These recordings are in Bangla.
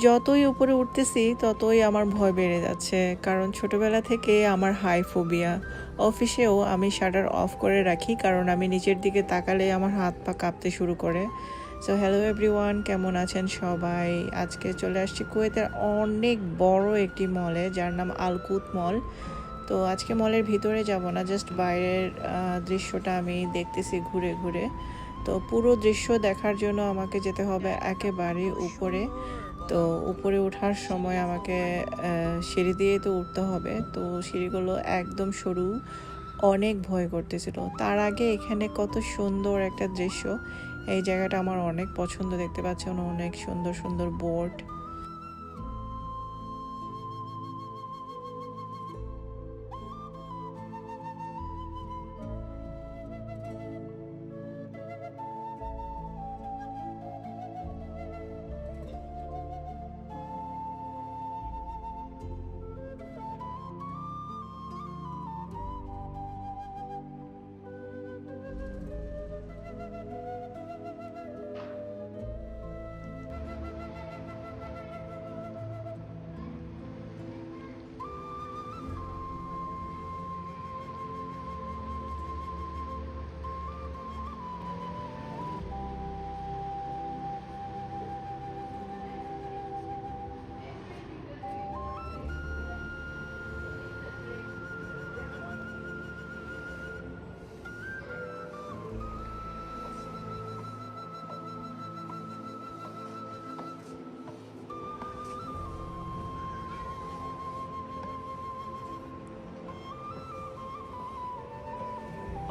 যতই উপরে উঠতেছি ততই আমার ভয় বেড়ে যাচ্ছে, কারণ ছোটবেলা থেকে আমার হাই ফোবিয়া। অফিসেও আমি শাটার অফ করে রাখি, কারণ আমি নিচের দিকে তাকালে আমার হাত পা কাঁপতে শুরু করে। সো হ্যালো এভরিওয়ান, কেমন আছেন সবাই? আজকে চলে আসছি কুয়েতের অনেক বড় একটি মলে, যার নাম আলকুত মল। তো আজকে মলের ভিতরে যাব না, জাস্ট বাইরের দৃশ্যটা আমি দেখতেছি ঘুরে ঘুরে। তো পুরো দৃশ্য দেখার জন্য আমাকে যেতে হবে একেবারে উপরে। তো উপরে ওঠার সময় আমাকে সিঁড়ি দিয়ে তো উঠতে হবে, তো সিঁড়িগুলো একদম সরু, অনেক ভয় করতেছিল। তার আগে এখানে কত সুন্দর একটা দৃশ্য, এই জায়গাটা আমার অনেক পছন্দ। দেখতে পাচ্ছেন অনেক সুন্দর সুন্দর বোর্ড।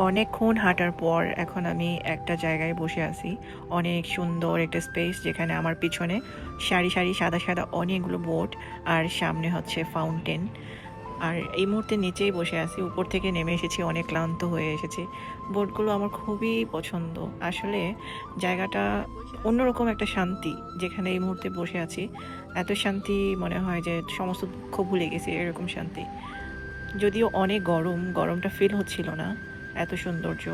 অনেকক্ষণ হাঁটার পর এখন আমি একটা জায়গায় বসে আছি। অনেক সুন্দর একটা স্পেস, যেখানে আমার পিছনে সারি সারি সাদা সাদা অনেকগুলো বোট, আর সামনে হচ্ছে ফাউন্টেন। আর এই মুহূর্তে নিচেই বসে আছি, উপর থেকে নেমে এসেছি, অনেক ক্লান্ত হয়ে এসেছি। বোটগুলো আমার খুবই পছন্দ। আসলে জায়গাটা অন্যরকম একটা শান্তি, যেখানে এই মুহূর্তে বসে আছি। এত শান্তি মনে হয় যে সমস্ত দুঃখ ভুলে গেছি, এরকম শান্তি। যদিও অনেক গরম, গরমটা ফিল হচ্ছিল না, এত সৌন্দর্য